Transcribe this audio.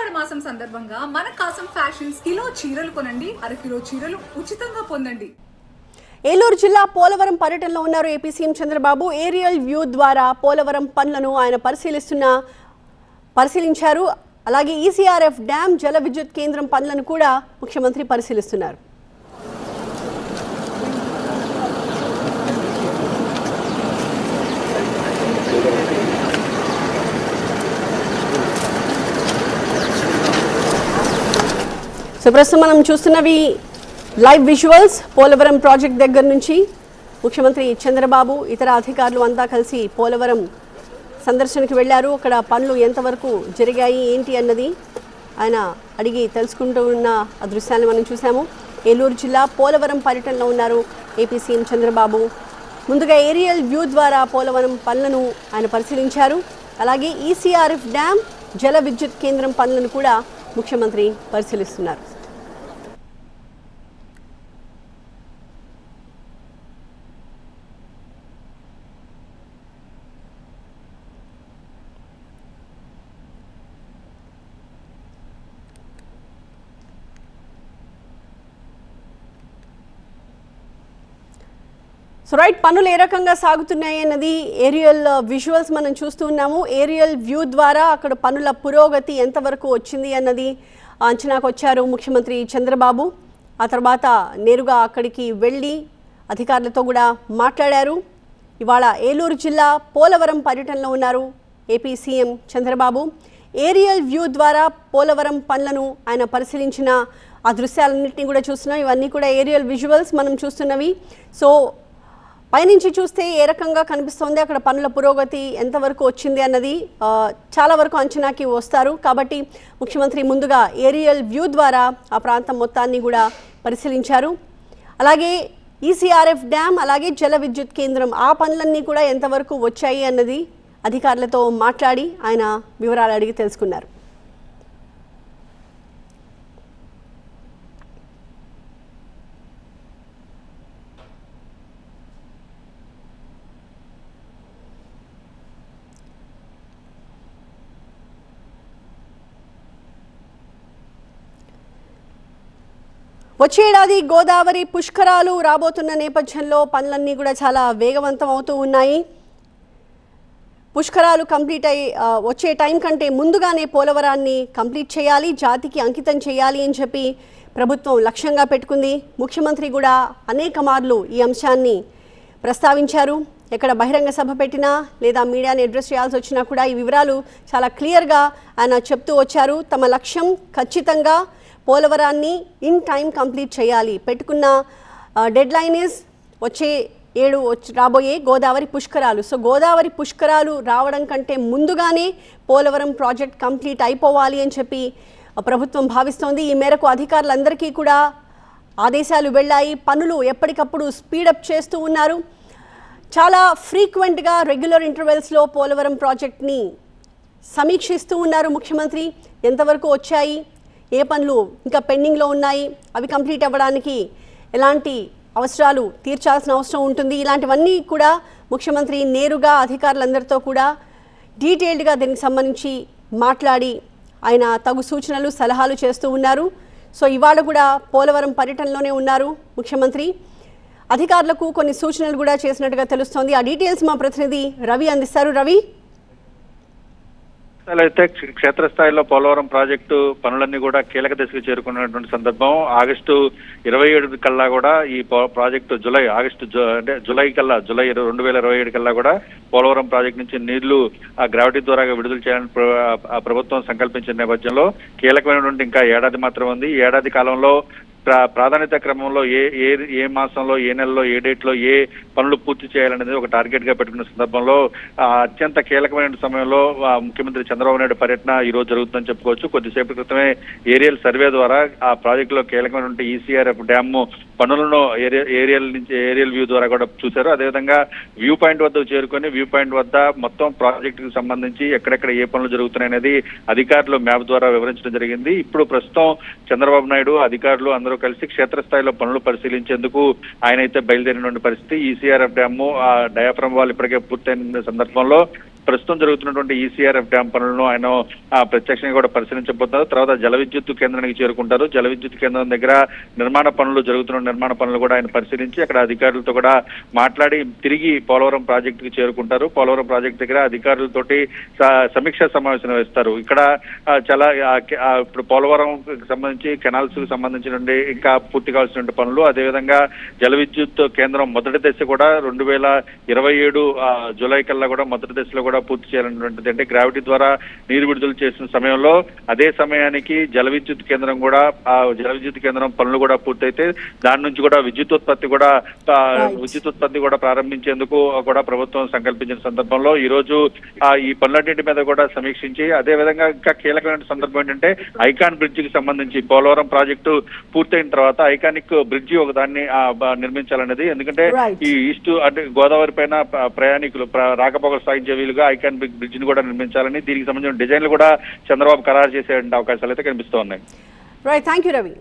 ఆషాఢ మాసం సందర్భంగా మన కాసం ఫ్యాషన్స్ కిలో చీరలు కొనండి, అరకిలో చీరలు ఉచితంగా పొందండి. ఏలూరు జిల్లా పోలవరం పర్యటనలో ఉన్నారు AP CM Chandrababu. Aerial view ద్వారా పోలవరం పనులను ఆయన పరిశీలించారు. అలాగే ఈసీఆర్ఎఫ్ డ్యాం జల విద్యుత్ కేంద్రం పనులను కూడా ముఖ్యమంత్రి పరిశీలిస్తున్నారు. సో ప్రస్తుతం మనం చూస్తున్నవి లైవ్ విజువల్స్ పోలవరం ప్రాజెక్ట్ దగ్గర నుంచి. ముఖ్యమంత్రి చంద్రబాబు ఇతర అధికారులు అంతా కలిసి పోలవరం సందర్శనకు వెళ్లారు. అక్కడ పనులు ఎంతవరకు జరిగాయి ఏంటి అన్నది ఆయన అడిగి తెలుసుకుంటూ ఉన్న ఆ దృశ్యాన్ని మనం చూసాము. ఏలూరు జిల్లా పోలవరం పర్యటనలో ఉన్నారు ఏపీ సీఎం చంద్రబాబు. ముందుగా ఏరియల్ వ్యూ ద్వారా పోలవరం పనులను ఆయన పరిశీలించారు. అలాగే ఈసీఆర్ఎఫ్ డ్యాం జల విద్యుత్ కేంద్రం పనులను కూడా ముఖ్యమంత్రి పరిశీలిస్తున్నారు. సో రైట్, పనులు ఏ రకంగా సాగుతున్నాయి అన్నది ఏరియల్ విజువల్స్ మనం చూస్తూ ఉన్నాము. ఏరియల్ వ్యూ ద్వారా అక్కడ పనుల పురోగతి ఎంతవరకు వచ్చింది అన్నది అంచనాకు వచ్చారు ముఖ్యమంత్రి చంద్రబాబు. ఆ తర్వాత నేరుగా అక్కడికి వెళ్ళి అధికారులతో కూడా మాట్లాడారు. ఇవాళ ఏలూరు జిల్లా పోలవరం పర్యటనలో ఉన్నారు AP CM Chandrababu. Aerial view ద్వారా పోలవరం పనులను ఆయన పరిశీలించిన ఆ దృశ్యాలన్నింటినీ కూడా చూస్తున్నాం. ఇవన్నీ కూడా ఏరియల్ విజువల్స్ మనం చూస్తున్నవి. సో పైనుంచి చూస్తే ఏ రకంగా కనిపిస్తోంది, అక్కడ పనుల పురోగతి ఎంతవరకు వచ్చింది అన్నది చాలా వరకు అంచనాకి వస్తారు. కాబట్టి ముఖ్యమంత్రి ముందుగా ఏరియల్ వ్యూ ద్వారా ఆ ప్రాంతం మొత్తాన్ని కూడా పరిశీలించారు. అలాగే ఈసీఆర్ఎఫ్ డ్యాం అలాగే జల విద్యుత్ కేంద్రం ఆ పనులన్నీ కూడా ఎంతవరకు వచ్చాయి అన్నది అధికారులతో మాట్లాడి ఆయన వివరాలు అడిగి తెలుసుకున్నారు. వచ్చే ఏడాది గోదావరి పుష్కరాలు రాబోతున్న నేపథ్యంలో పనులన్నీ కూడా చాలా వేగవంతం అవుతూ ఉన్నాయి. పుష్కరాలు కంప్లీట్ అయ్యి వచ్చే టైం కంటే ముందుగానే పోలవరాన్ని కంప్లీట్ చేయాలి, జాతికి అంకితం చేయాలి అని చెప్పి ప్రభుత్వం లక్ష్యంగా పెట్టుకుంది. ముఖ్యమంత్రి కూడా అనేక మార్లు ఈ అంశాన్ని ప్రస్తావించారు. ఎక్కడ బహిరంగ సభ పెట్టినా లేదా మీడియాని అడ్రస్ చేయాల్సి వచ్చినా కూడా ఈ వివరాలు చాలా క్లియర్గా ఆయన చెప్తూ వచ్చారు. తమ లక్ష్యం ఖచ్చితంగా పోలవరాన్ని ఇన్ టైం కంప్లీట్ చేయాలి. పెట్టుకున్న డెడ్ లైన్ ఇస్ వచ్చే ఏడు రాబోయే గోదావరి పుష్కరాలు. సో గోదావరి పుష్కరాలు రావడం కంటే ముందుగానే పోలవరం ప్రాజెక్ట్ కంప్లీట్ అయిపోవాలి అని చెప్పి ప్రభుత్వం భావిస్తోంది. ఈ మేరకు అధికారులందరికీ కూడా ఆదేశాలు వెళ్ళాయి. పనులు ఎప్పటికప్పుడు స్పీడప్ చేస్తూ ఉన్నారు. చాలా ఫ్రీక్వెంట్గా రెగ్యులర్ ఇంటర్వెల్స్లో పోలవరం ప్రాజెక్ట్ని సమీక్షిస్తూ ఉన్నారు ముఖ్యమంత్రి. ఎంతవరకు వచ్చాయి, ఏ పనులు ఇంకా పెండింగ్లో ఉన్నాయి, అవి కంప్లీట్ అవ్వడానికి ఎలాంటి అవసరాలు తీర్చాల్సిన అవసరం ఉంటుంది, ఇలాంటివన్నీ కూడా ముఖ్యమంత్రి నేరుగా అధికారులందరితో కూడా డీటెయిల్డ్గా దీనికి సంబంధించి మాట్లాడి ఆయన తగు సూచనలు సలహాలు చేస్తూ ఉన్నారు. సో ఇవాళ కూడా పోలవరం పర్యటనలోనే ఉన్నారు ముఖ్యమంత్రి. అధికారులకు కొన్ని సూచనలు కూడా చేసినట్టుగా తెలుస్తోంది. ఆ డీటెయిల్స్ మా ప్రతినిధి రవి అందిస్తారు. రవి, అయితే క్షేత్రస్థాయిలో పోలవరం ప్రాజెక్టు పనులన్నీ కూడా కీలక దశకు చేరుకున్నటువంటి సందర్భం. ఆగస్టు 27 కల్లా కూడా ఈ ప్రాజెక్టు జూలై 2027 కల్లా కూడా పోలవరం ప్రాజెక్టు నుంచి నీళ్లు ఆ గ్రావిటీ ద్వారా విడుదల చేయాలని ప్రభుత్వం సంకల్పించిన నేపథ్యంలో కీలకమైనటువంటి ఇంకా ఏడాది మాత్రం ఉంది. ఈ ఏడాది కాలంలో ప్రాధాన్యత క్రమంలో ఏ మాసంలో, ఏ నెలలో, ఏ డేట్లో ఏ పనులు పూర్తి చేయాలనేది ఒక టార్గెట్ గా పెట్టుకున్న సందర్భంలో అత్యంత కీలకమైన సమయంలో ముఖ్యమంత్రి చంద్రబాబు నాయుడు పర్యటన ఈ రోజు జరుగుతుందని చెప్పుకోవచ్చు. కొద్దిసేపటి క్రితమే ఏరియల్ సర్వే ద్వారా ఆ ప్రాజెక్టులో కీలకమైనటువంటి ఈసీఆర్ఎఫ్ డ్యామ్ పనులను ఏరియల్ వ్యూ ద్వారా కూడా చూశారు. అదేవిధంగా వ్యూ పాయింట్ వద్ద చేరుకొని వ్యూ పాయింట్ వద్ద మొత్తం ప్రాజెక్టుకు సంబంధించి ఎక్కడెక్కడ ఏ పనులు జరుగుతున్నాయి అనేది అధికారులు మ్యాప్ ద్వారా వివరించడం జరిగింది. ఇప్పుడు ప్రస్తుతం చంద్రబాబు నాయుడు అధికారులు అందరూ కలిసి క్షేత్రస్థాయిలో పనులు పరిశీలించేందుకు ఆయన అయితే బయలుదేరిన పరిస్థితి. ఈసీఆర్ఎఫ్ డ్యామ్ డయాఫ్రమ్ వాల్ ఇప్పటికే పూర్తయిన సందర్భంలో ప్రస్తుతం జరుగుతున్నటువంటి ఈసీఆర్ఎఫ్ డ్యాం పనులను ఆయన ప్రత్యక్షంగా కూడా పరిశీలించబోతున్నారు. తర్వాత జల విద్యుత్ కేంద్రానికి చేరుకుంటారు. జల విద్యుత్ కేంద్రం దగ్గర నిర్మాణ పనులు కూడా ఆయన పరిశీలించి అక్కడ అధికారులతో కూడా మాట్లాడి తిరిగి పోలవరం ప్రాజెక్టుకి చేరుకుంటారు. పోలవరం ప్రాజెక్టు దగ్గర అధికారులతోటి సమీక్షా సమావేశం వేస్తారు. ఇక్కడ చాలా ఇప్పుడు పోలవరం సంబంధించి కెనాల్స్ కు సంబంధించిన ఇంకా పూర్తి కావాల్సిన పనులు, అదేవిధంగా జల విద్యుత్ కేంద్రం మొదటి దశ కూడా 2027 జూలై కల్లా కూడా మొదటి దశలో కూడా పూర్తి చేయాలన్నటువంటిది. అంటే గ్రావిటీ ద్వారా నీరు విడుదల చేసిన సమయంలో అదే సమయానికి జల విద్యుత్ కేంద్రం పనులు కూడా పూర్తయితే దాని నుంచి కూడా విద్యుత్ ఉత్పత్తి కూడా ప్రారంభించేందుకు కూడా ప్రభుత్వం సంకల్పించిన సందర్భంలో ఈ రోజు ఈ పనులన్నింటి మీద కూడా సమీక్షించి, అదే విధంగా ఇంకా కీలకమైన సందర్భం ఏంటంటే ఐకాన్ బ్రిడ్జ్ కి సంబంధించి పోలవరం ప్రాజెక్టు పూర్తయిన తర్వాత ఐకానిక్ బ్రిడ్జి ఒకదాన్ని నిర్మించాలనేది. ఎందుకంటే ఈ ఈస్ట్ అంటే గోదావరి పైన ప్రయాణికులు రాకపోకలు సాగించే వీలుగా ఐకాన్ బ్రిడ్జ్ ని కూడా నిర్మించాలని, దీనికి సంబంధించిన డిజైన్లు కూడా చంద్రబాబు ఖరారు చేసే అవకాశాలు అయితే కనిపిస్తూ ఉన్నాయి. Right, thank you Ravi.